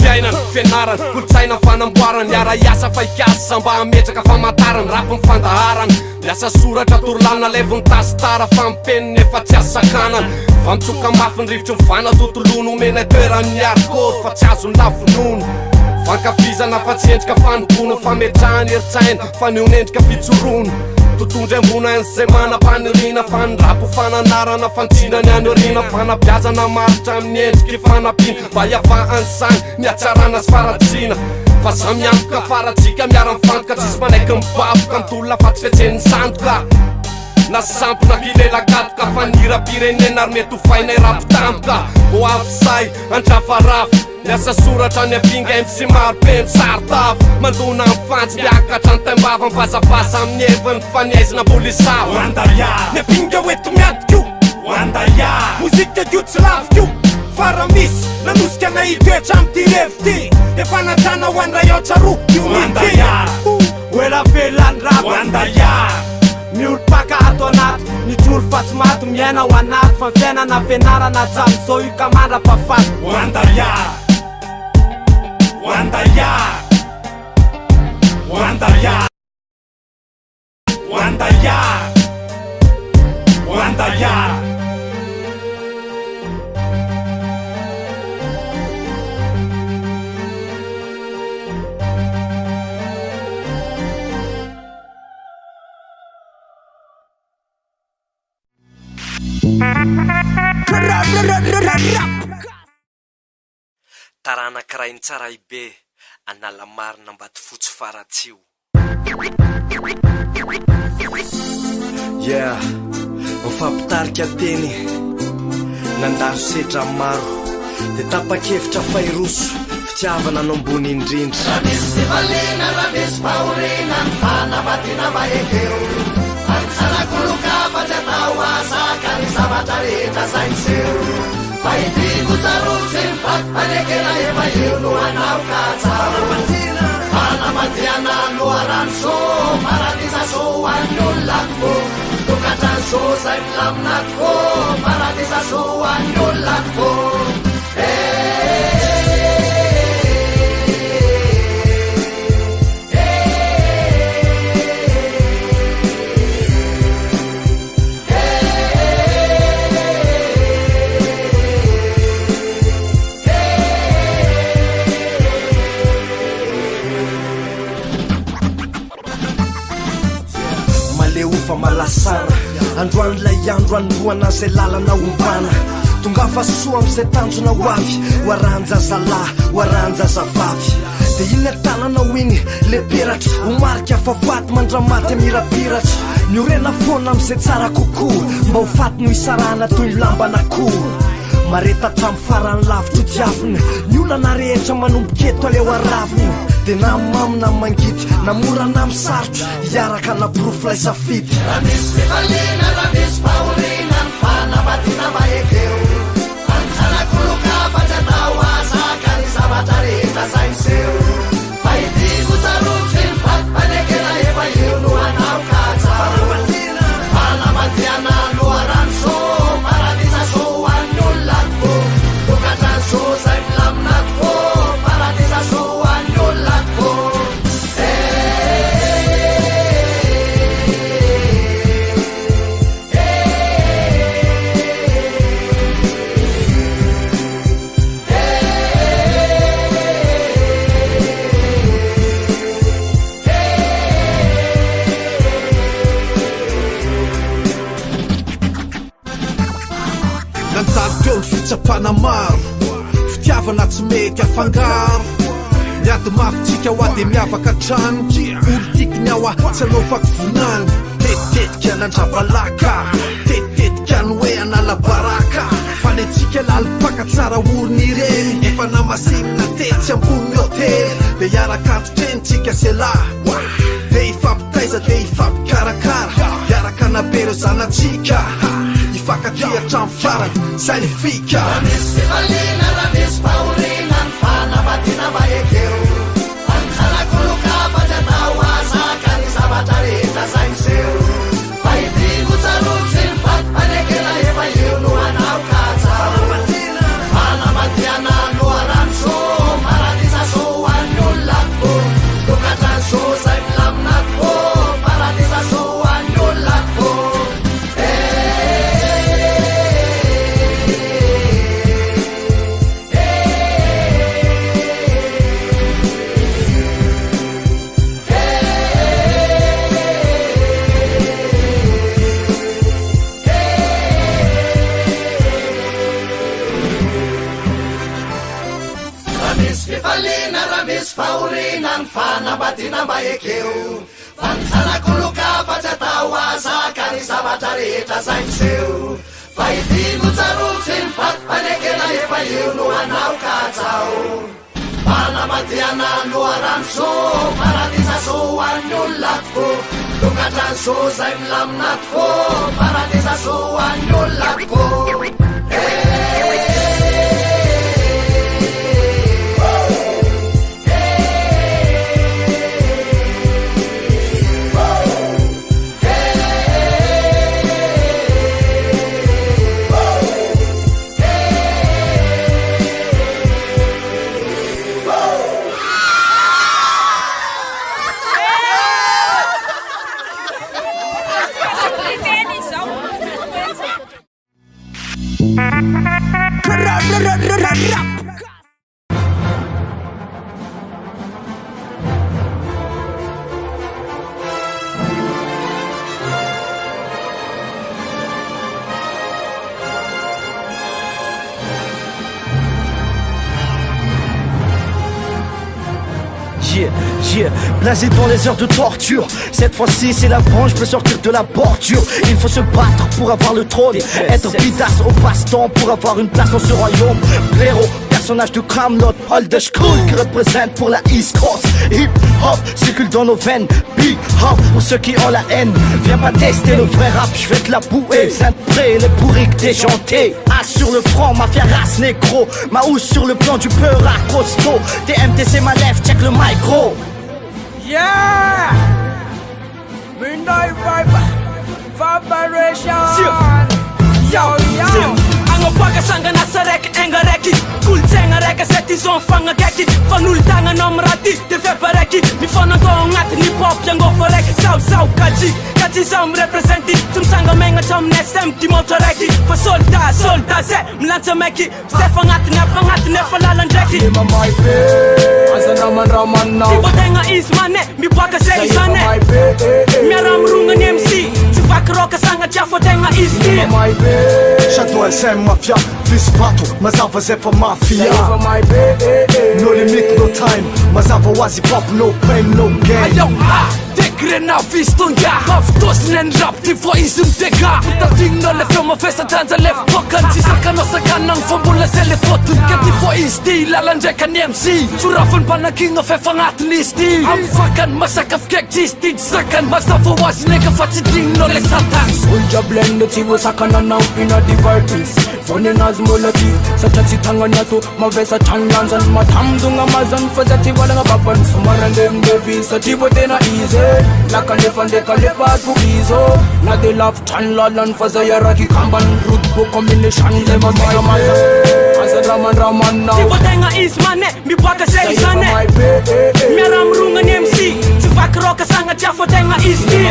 Fiainana, fianarana, kolotsaina fanamboarana Iara iasa fa ikasa mba ametraka famantarana Rapy mifandaharana Miasa soratra torolana levony tasitara Fampeniny efa tsy asakanana Fa mitsoka mafy ny rivotry mivana Totolono mena toerany arikôdy Fa tsy azo ny lavonono Fankafizana fa tsy endrika fanombono Fametrahany eritsaina fa nionendrika fitsorono Totondry ambona an'izay manam-panirina Fandrapo fananarana fantsina ny anyorina Fanabiazana maritra amin'ny endriky fanampiana Mba hiavahany sany ny atsarana sy faratsina Fa samy ampoka faratsika miara mifantoka Tsisy manaiky mibaboka mitolona fa tsy fetsen'ny sandoka Na sampona kilelakatoka Fanira-pirenena ary mety ho fainay rapitampoka Ho avy andrafarafo Niasa soratra ny apinga MC marobe misaritafo Mandona amin'ny fantsy miakatra ny taimbava Mipasapasa amin'ny evany faniaizina polisavo
Wanda ya
Ne pinga weto miatiko
Wanda ya
Muzika dio tsy laviko Fara misy nanosika na itoetra amty revo ty De fanajana hoandra yotra ro
Wanda ya
Wela velan rap
Wanda ya
Miolo paka ato anaty Nijoro fatsy maty miaina ao anaty Fampiainana fianarana jamizao io kamandra pafaty
Wanda ya Wanda ya Wanda ya Wanda ya Wanda ya
Tarana karainy tsaray be Anala marina mba ty fotsy faratsio
Yeah, mifampitarika teny Nandaro sedra maro De tapa-kevitra fairoso Fitiavana no ambony indrindra
Ranisy valena, ranisy fahorena Ny fanambadiana mahekeo Fanitsanakoloka fa tsy atao asaka Ny zavatra rehetra saintseo Fahitiko tsarotsy ny faty Manekena efa eo no hanao ka tsaro Fanamadiana loaranso Paradisa so anyolako Tukatanso sa imlamnatko Paradisa so anyolako
Fa malasara androany lay andro anoloana zay lalana ombana tonga fa soa am'izay tanjona ho avy hoaranja zalahy hoaranja zavavy de iny atanana ho iny le peratra ho marika fa faty mandramaty amirapiratra ny orena foana am'izay tsara kokoa mba ho faty no isarana toy ny lamban'akoho maretatra amin'ny farany lavitro diaviny ny olana rehetra manomboka eto aleo araviny de na mamina mangity namorana amin'ny sarotra hiaraka na profilay safidy
raha misy fifaliana raha misy fahoriana ny fanambadiana mahekeo fanjanakoloka fatratao azaka ny zavatra rehetra zaiseo fa idiko tsarovitry ny fatimpanekena efa eo no anao kaja fanambadiana loharanso paradisa so an'ny olonako tokatranso zay milaminako paradisa so an'ny olonako
fitsapana maro fitiavana tsy mety afangaro miady mafitsika ho ady miavaka trano olo tikiny ao a tsy anao fakivonany tetitetika nandravalaka tetitetika ny hoe analabaraka fanetsika lalipaka tsara orony ireny efa namasinina tetsy ambony hotely de iaraka antotrenitsika selahy de ifampitaiza de ifampikarakara iaraka nabero zanatsika ifakatriatra amin'ny farany zay ny fika
raha misy fifaliana raha misy fahoriana ny fanambadiana mahekeo fanjanakoloka fatratao azaka ny zavatra rehetra zaiseo fa idiko tsarovitry ny fatimpanekena efa eo no anao kaja fanambadiana loharanso paradisa so an'ny olonako tokatranso zay milaminako paradisa so an'ny olonako fifaliana raha misy fahoriana ny fanambadiana mahekeo fanjanakoloka fatratao azaka ny zavatra rehetra zaiseo fa idiko tsarovitry ny fatimpanekena efa eo no anao kajao fanambadiana loharanso paradisa so an'ny olonako tokatranso zay milaminatiko paradisa so an'ny olonako
Blasé dans les heures de torture. Cette fois-ci c'est la branche, je peux sortir de la bordure. Il faut se battre pour avoir le trône, être bidasse au passe-temps pour avoir une place dans ce royaume. Blaireau, personnage de Camelot, old school qui représente pour la East Coast. Hip hop circule dans nos veines. Big hop pour ceux qui ont la haine. Viens pas tester le vrai rap, je vais te la bouer. Sainte-Pré, les bourriques déjantés. A sur le front, mafia race négro. Ma housse sur le plan du peur à costaud. TMTC ma lèvre, check le micro.
Yeah! Midnight vibration. Yo, yo.
Agnaboaka sangana saraiky ainga raiky kolotsaigna raika zay ty zao mifagnakaiky fanolo-tagnanao amy raha ty de feba raiky mifanatao agnatin'ny hip-hop angôfa raiky zaozao kaji zao mirepresenty tsy mitsanga magnatra amin'ny SM dimantra raiky fa soldat zay milantsa maiky zay fagnatiny efa lalan-draiky ty voategna izy mané miboaka zay izany miara-mirongany MC tsy vaky roka sagnatria fa tegna izy ty
Shadow SM mafia, visvato, mazava zefa mafia No limit, no time, mazava wazi pop, no pain, no gain
Ayo, degrena vistonga Avitosiny ny rap ty vo izy mitega Tadignao le feo mafesa tanja le fokany Tsy sakanao sakanagny fa mbola zay le fotony Ka ty vo izy ty lalandraika ny MC Tsorafany mpanakigna fe fagnatiny izy ty Amy fakany masaka fikaiky tsisy ty tsy sakany Mazava wazy neka fa tsy digninao le satany
Soldier blend tsy voasakananao ina device Vonenazy mbola ty satria tsy tagnany ato mavesa trano lanjany matamdogna mazany fa za ty valagna babany somarandemindevy satria vo tena izy lakanefandekalefa ato izy na de lavitrany lalany fa zay araky kambany rodobo combination zay mamaiamaza azandramandramanao
ty voategna izy mané miboaka zay izany miara-mirongany MC tsy vaky roka sagnatria fa tegna izy ty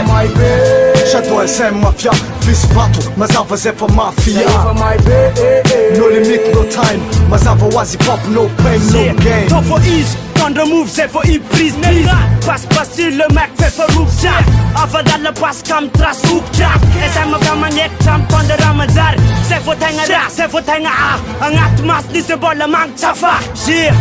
Shadow SM mafia, visvato, mazava zefa mafia No limit, no time, mazava wazi pop, no pain, no gain
Toi for ease, tendre move, c'est for prise Passe sur le mec, fait for rook jack Avant dans le passe comme trace hook jack Et ça me fait maniaque, ça me prend de ramazar C'est for tenga ra, c'est for tenga a Angat mas ni se bol la manque chafa Gir,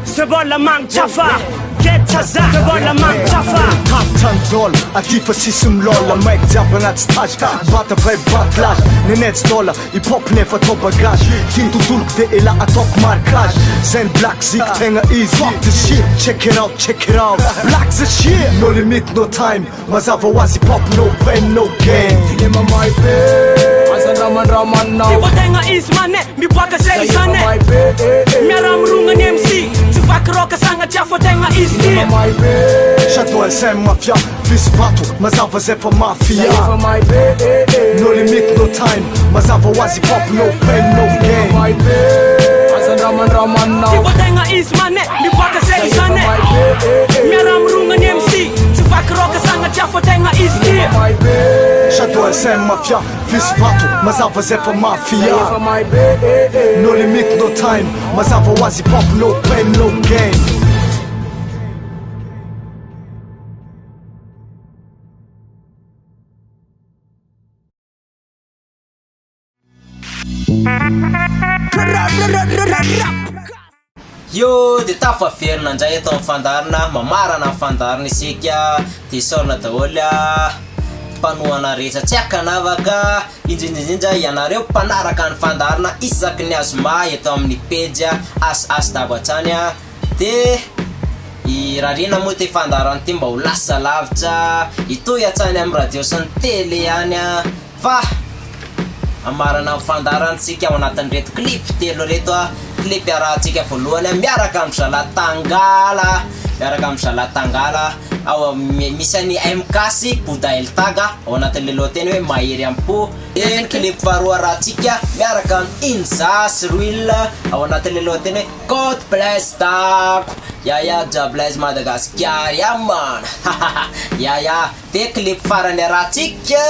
se bol la manque chafa Ketchaza, se bol la manque chafa
Captain Doll, ati fa sisy milola Mike jiaby agnaty stage Bata vai batlage Nenetsy dola, hip-hop nefa atao bagage Tiany tontoloko de ela ataoko marquage Zen black zik tegna easy Fuck the shit, check it out Black the shit, no limit, no time Mazava wazi pop, no pain, no gain
Dilema my azandramandramanao
ty voategna izy mané miboaka zay izany miara-mirongany MC tsy vaky roka sagnatria fa tegna izy ty
Shadow SM mafia, visvato, mazava zefa mafia No limit, no time, mazava wazi pop, no pain, no gain
azandramandramanao
ty voategna izy mané miboaka zay izany miara-mirongany MC tsy vaky roka sagnatria fa tegna izy ty
Shadow SM mafia, visvato, mazava zefa mafia No limit, no time, mazava wazi pop, no pain, no gain
Yo, de tafaverina ndray eto amin'ny fandarina mamarana amin'ny fandarina isika de sorina daholo mpanohana rehetra tsy akanavaka indrindrindrindra ianareo mpanaraka ny fandarina isaky ny azoma eto amin'ny page as dagoatrany de irarina moa ty fandarana ty mba ho lasa lavitra itoy atsany amin'ny radio sy ny tele ihany fa amarana amin'ny fandarantsika ao anatin'ny reto clip telo reto clip arahantsika voalohany miaraka amin'ny zalatangala ao misy any MKC Bouddha El Taga ao anatin'ny lohateny hoe mahery ampo ny clip faharoa arahantsika miaraka amin'ny Inzas Ruil ao anatin'ny lohateny hoe God bless Tago ya God bless Madagascar ya man ya de clip farany arahantsika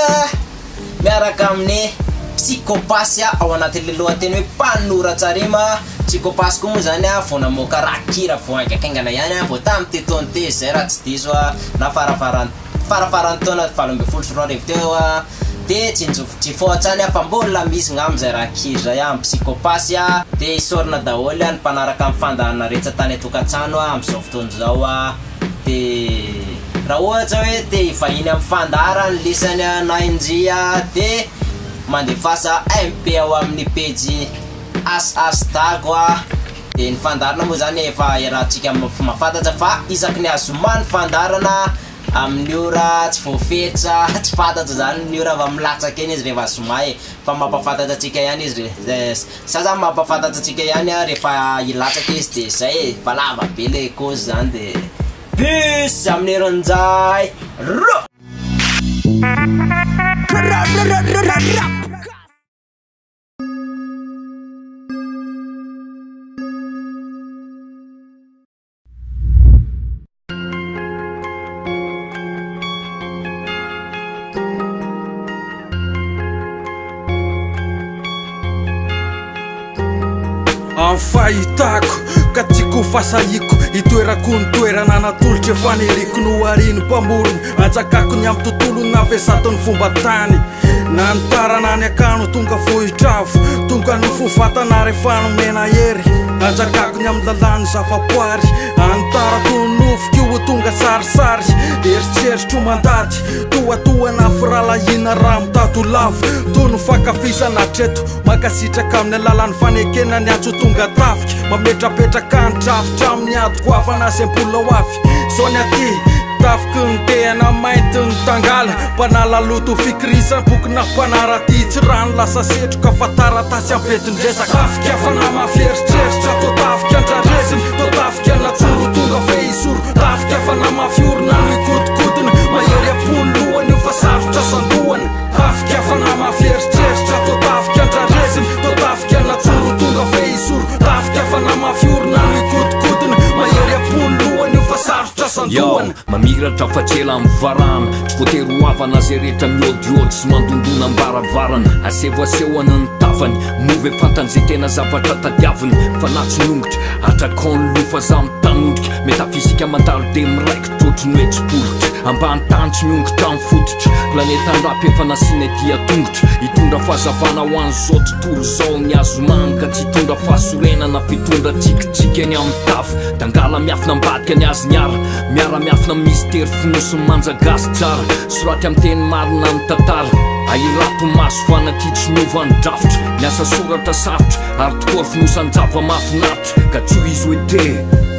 miaraka amin'ny Psychopasia ao anatin'ny lohateny hoe Panora Tsarima Psychopasia koa moa zany vao namoaka rakira vao aingakaingana ihany vao tamin'ny taona ty zay raha tsy diso na farafarany taona 2024 arivo teo de tsy foatrany fa mbola misy ngamizay rakira zay amin'ny Psychopasia de isorina daholo ny mpanaraka amin'ny fandaharana rehetra tany atokantrano amin'izao fotoana zao de raha ohatra hoe te hivahiny amin'ny fandaharana lisany na indria de mandefasa MP ao amin'ny page as Tago de ny fandarana moa zany efa iarahantsika mafantatra fa isaky ny azomany fandarana amin'ny ora tsy voafetra tsy fantatra zany ny ora avy milatsaky eny izy rehefa azoma fa mampafantatra atsika ihany izy sa zany mampafantatra atsika ihany rehefa ilatsaky izy de zay fa lava be le cause zany de Peace amin'ny ranjay ro.
Fahitako ka tiako fasahiko itoerako ny toerana natolotra efa niriko no ariny mpamorony anjakako ny amin'ny tontolo navesato ny fomba tany na nitarana ny akano tonga fohitravo tonga ny fovatana rehefa nomena hery anjakako ny amin'ny lalany zavapoary antarako ny nofoko io tonga sarisary eritseritro mandady toatoana firalahina raha mitato lavo toy ny fakafisana treto makasitraka amin'ny alalany fanekena ny antso tonga tafika mametrapetraka ny trafitra amin'ny adoko afana sempola ho avy zao ny aty tafiky ny tehana mainty ny tangala mpanala loto fikirisany bokina mpanaraty tsy rano lasa setroka fa taratasy ampetindresaka afika afana mafieritseritra to tafika andraresiny to tafika natsoro tonga feisoro tafika afana mafiorina mikotikodiny mahery apony lohany io fa sarotra sandohany afika afana mafieritseritra to tafika andraresiny to tafika natsoro tonga feisoro tafika afana mafiorina mikotikodiny mahery apony lohany io fa sarotra sandohany
mamiratra fatsela amin'ny varana tsy voatery hoavana zay rehetra miodiody sy mandondona ambaravarana asevoasehoana ny tavany move fantany zay tena zavatra tadiaviny fa natsonongotra atrakony lofa za mitanondrika metafizika mandalo de miraiko trotry ny hoe tsipolotra ambany tany tsy miongotra amin'ny fototra planeta andrapy efa nasina dia tongotra hitondra fahazavana ho an'ny zao tontolo zao ny azo manka tsy hitondra fahasorenana fitondra tsikitsika eny amin'ny tafo dangala miafina ambadika ny azy niara miara miafina mystera finosiny manjagasy tsara soraty amin'ny teny marina ny tantara ahirato maso fanatitsy miova ny drafitra miasa soratra sarotra ary tokoa finosany java mafinaritra ka tsy ho izy hoe te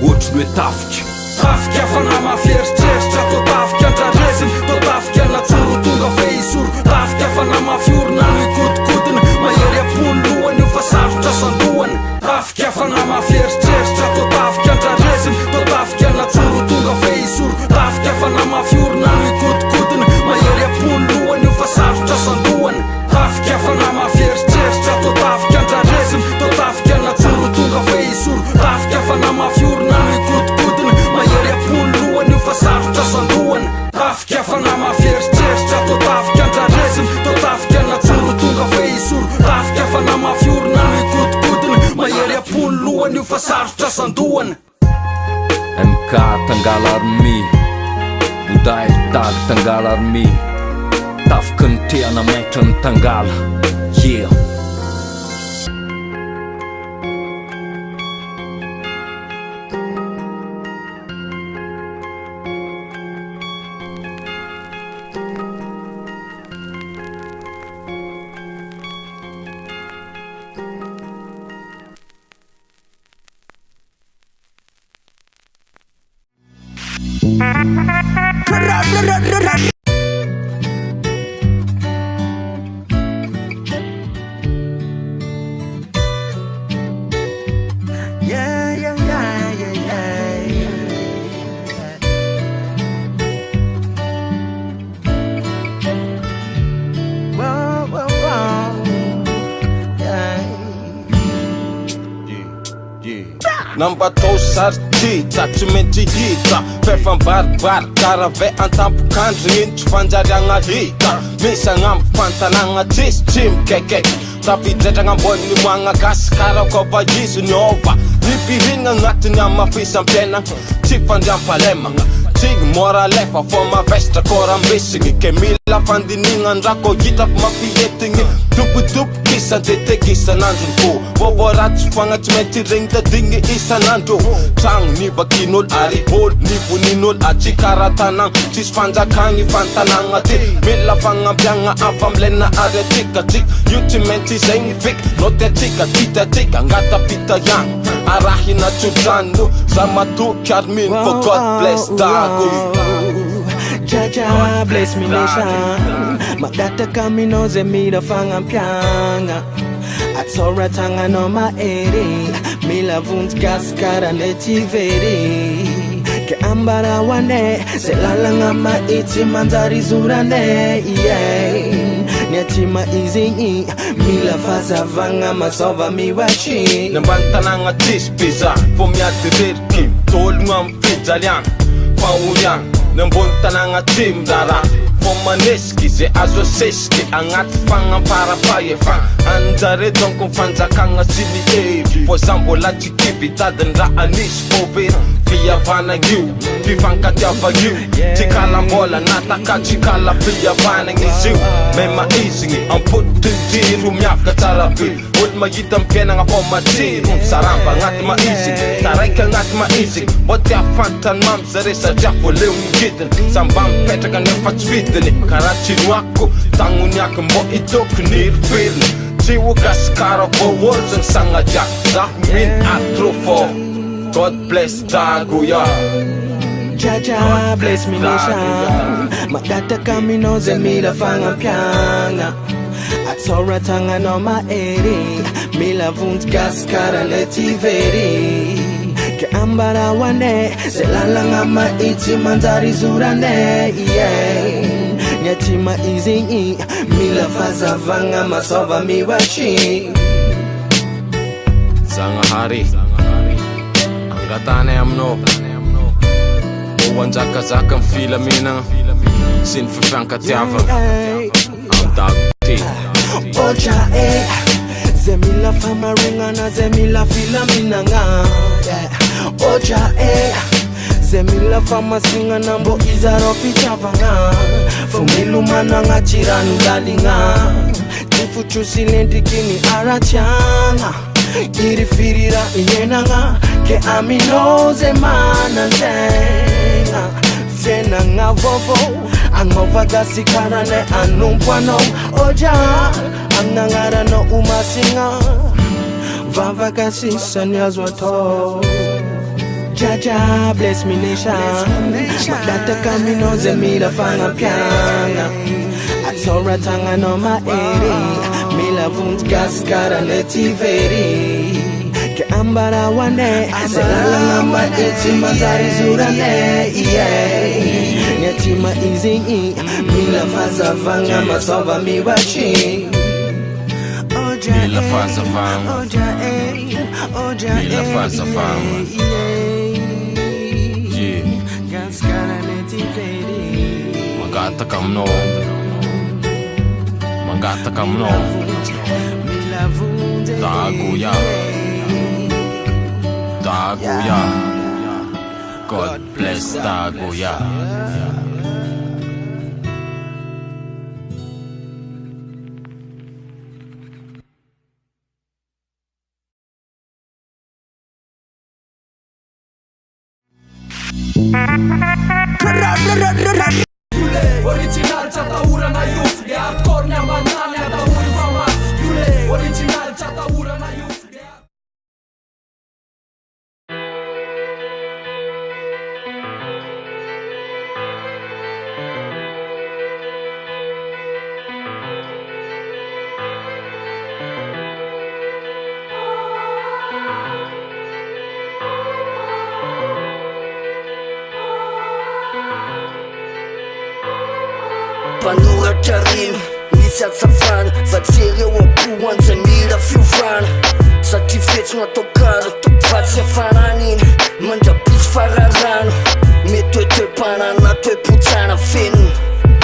ohatry hoe tafika
tafika afana mafieritseritra to tafika andraresiny to tafika natsoro tonga feisoro tafika afana mafiorina mikotikodiny mahery apony lohany io fa sarotra sandohany tafika afana mafieritseritra to tafika andraresiny to tafika natsoro tonga feisoro tafika afana mafiorina mikotikodiny mahery apony lohany io fa sarotra sandohany tafika afana mafieritseritra to tafika andraresiny to tafika natsoro tonga feisoro tafika afana mafiorina mikotikodiny mahery apony lohany io fa sarotra sandohany tafika afana mafieritseritra to tafika andraresiny to tafika natsoro tonga feisoro tafika afana mafiorina mikotikodiny mahery apony lohany io fa sarotra sandohany
MK tangala army Buday tag tangala army tafika ny teana maitra ny tangala yeah
Nambatao sartita tsy maintsy hita fefambaribary karave antampokandry iny tsy fanjariagna hita misy agnambo fantanagna tsisy tsy mikekeka tafidraitragna ambony moagna gasy karakova izy niova nipirigna agnatiny amafisam-piainagna tsy fandriampalemagna tsig mora lefa fo mavestra korambesigny ke mila fandinigna andrako hita fa mafietigny topotopoky isan-teteky isan'androny fo vovoratsy fogna tsy maintsy regny tadigny isan'andro tragno nivakin'olo ary olo nivonin'olo atsikaratana tsisy fanjakagny fantanagna ty mila fagnampiagna afa amilena ary atsikatsika io tsy maintsy zegny fika no tiatsika titatsika angatapita iagny arahina tsodrano za matoky ary mino for God bless dago
Jaja bless me nation Magdata kami no zemira fangampianga Atsora tangano maere Mila vunt gaskara netivere
ke ambarawane selalanga maiti manzari zurane niatima izingi mila faza vanga masova miwachi
nambantananga tispiza fomiatirerki tolungam fijalian faulian nambontananga timdara fomaneski ze azoseski agnaty fagnamparapaefan anjare donc fanjakagna sili evi fo zambolatsikivy tadiny ra anisy fovera fihavanagio fifankatiavagio tsikalambola nataka tsikala-pihavanagny io me maizigny ampototiro miavaka tsara be olo mahita mifiainagna fo matsiro saramba agnaty maizigny taraiky agnaty maizigny mbo ty afantany mamy zare satria voleo migidiny samba mipetraka nefa tsy vidiny karaha tsinoako tagnoniaky mbo itokony riveliny tsy hogasikara voolo zany sagnadiako zaho miny atro fo God bless Daguya.
Jaja bless me nation. Magata kami no zemila fanga pianga. Atsora tanga no ma eri. Mila vunt gas kara leti veri. Ke ambara wane. Selalanga ma iti manzari zurane. Nyatima izingi. Mila faza vanga masova miwachi.
Zanga hari. Gatane amno Owanzaka mfilamina Sin fifankatiava Amdagti
Oja Zemila fama ringana Zemila filamina nga Oja Zemila fama singa nambo izaro fichava nga Fumilu mana nga chiranu dali nga Tifuchu silenti kini arachanga Irifirira iyenanga ke aminoze mana zenga Fena nga vovo Angova gasi karane anumpwano Oja Angangara no umasinga Vava gasi sanyazwa to Jaja bless me nation Madata kaminoze mira fanga pianga Atsora tanga no ma eri Mila vunt gas kara leti veri Ke ambara wane Selalanga ma iti manzari zurane Nyatima izingi Mila faza vanga masova miwachi
Mila faza vanga Mila faza vanga
Gas kara leti veri
Magata kamno Magata kamno Daguya Daguya God bless Daguya
Original chataura na youth de hardcore nya manana da uri mama yule original chataura na youth
Panoratra rimy misy atsafana vatsy reo apoany zay mila fiovana satria fetsona tokana fa tsy afananiny mandrapisy fararano mety toe-toe-panana toe-potsana fenina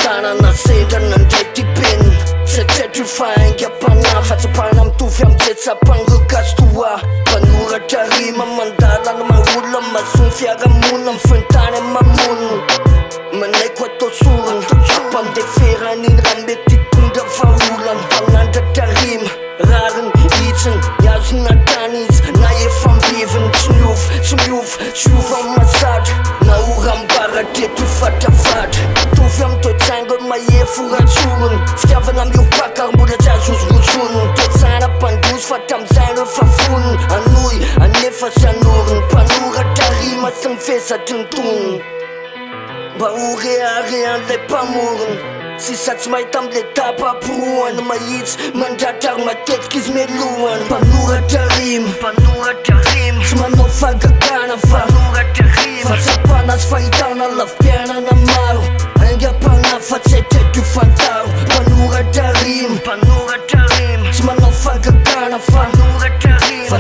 tanana sendrana ndray typenina tsetsetry fahainga mpanafa tsy apana mitovy amitsetsapangokasy toa panoratra rima mandalana maolona masony fiaramona mifentany mamonina manaiko atao sorona Pandeferaniny raha mety tondra vaolana Panandratra rima rariny hitsiny Iazona tany izy na efa mbiviny Tsy miova masatra Na orambaratreto fatrafatra Tovy amy toe-tsangony mahefo ratsorony Fitiavana miopaka mbola tsy azozorotsoniny Toe-tsara mpandrozy fa tam'izay rehefa voniny Anoy anefa sanoriny Panoratra rima sy mifesatry ny toniny Mba orearean'lay mpamorony Sisa tsy mahita am'le tapa-poroany mahitsy mandratrary matetiky izy melohany Panoratra rima Tsy manao fagakana fa Fa tsapana
sy fahitana lafipiainana maro aingam-panafatsy aitreto fantaro mpanoratra rimy tsy manao fankakana fa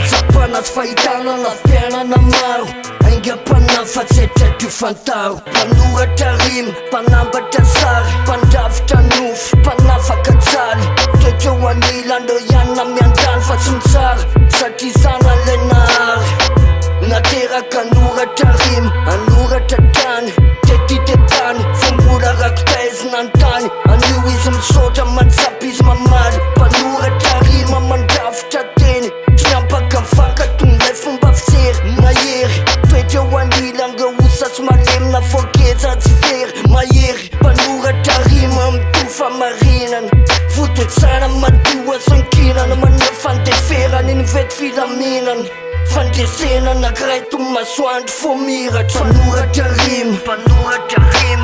tsapana sy fahitana lafipiainana maro aingam-panafatsy aitreto fantaro mpanoratra rimy mpanambatra sary mpandrafitra nofo mpanafaka tsaly toetra ho anilando ianina miandany fa tsy mitsara satria zana le nahary nateraka anoratra rimy anoratra tany tetitetany fombola rakitaizina antany anio izy misaotra matsapy izy mamaly mpanoratra rima mandrafitra teny tsy miampakavaka tongilay fomba fisery mahery toetra ho anilanga osa tsy malemina fokeja tsy fery mahery mpanoratra rima mitofa marinana fototsara madoa sankinana manao fandeferana iny vety filaminana fandresena nakiray tomy masoandro fo miratra mpanoratra rimy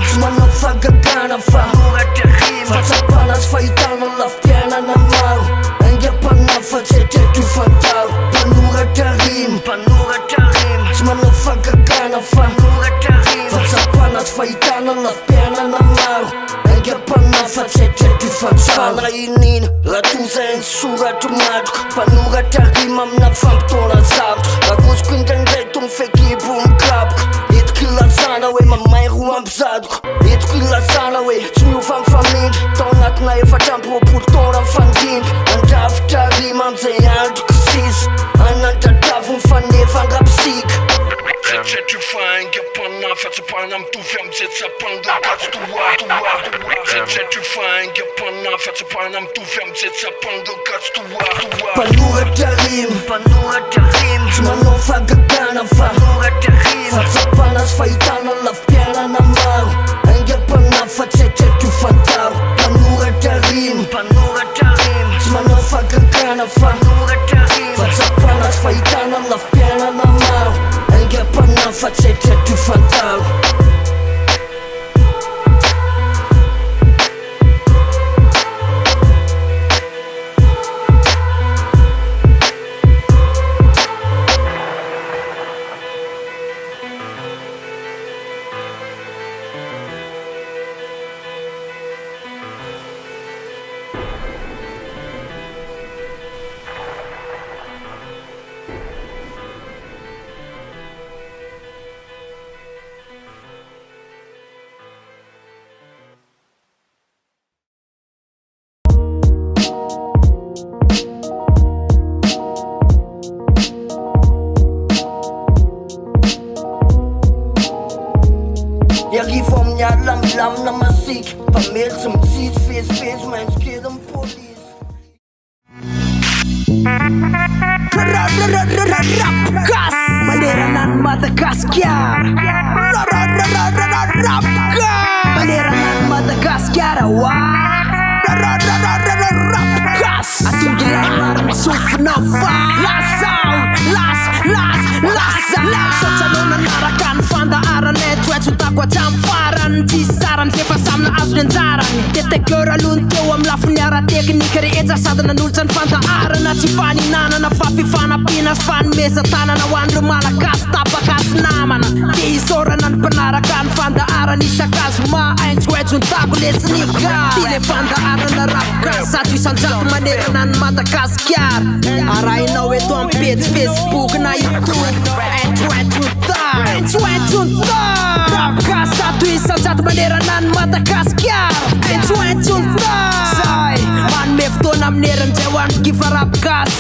tsy manao fagagana fa tsapana sy fahitana lafipiainana maro aingam-panafatsy aitreto fantaro mpanoratra rimy tsy manao fagagana fa tsapana sy fahitana lafipiainana maro aingam-panafatsy aitreto fantaro inina raha tozainy soratro matroka mpanoratra rimy amina fampitona zavatra rakosiko indraindray to mifekibo mikaboka etiko ilazana hoe mamay roa ampizadoko etiko ilazana hoe tsy miova mifamindra tao anatina efatrampiroapolo taona mifandindra andravitra rima amizay androko sisa anandradavo mifanefa andrapisika
Tretreto faingam-panafatsy pana mitovy am'jetsapangokatsy Tretreto faingam-panafatsy pana mitovy am'jetsapangokatsy
mpanoratra rimy tsy manao fagagana fa tsapana sy fahitana lafipiainana maro aingam-panafatsy aitreto fantaro mpanoratra rimy tsy manao fagagana fa tsapana sy fahitana lafipiainana maro aingam-panafatsy aitreto fantaro Iarivo amin'ny alamilamina masika mpamely tsy mitsitsy fezifezy maintsy kely amin'ny polisy
Rapgas Maneranany Madagasikara Rapgas Maneranany Madagasikara Rapgas Atongilay maro misofina fa Sotsalona naraka ny fandaharana toetsontako hatramy farany tsisy sarany fefa samina azo ny anjarany detekteur alony teo amin'ny lafiny ara-teknika rehetra sady nanolotra ny fandaharana tsy faninanana fa fifanampiana sy fanomeza tanana ho an'ireo malagasy tapakasy namana de isorana ny mpanaraka ny fandaharana isakazo mahaintsoetsontako lesinika ty le fandaharana rapgas zato isanjato manerana ny Madagasikara arahinao eto amin'ny page Facebook na YouTube Rapgas zato isanjato manerana ny Madagasikara manome fotoana amin'ny eran'izay ho an'ny kifa Rapgas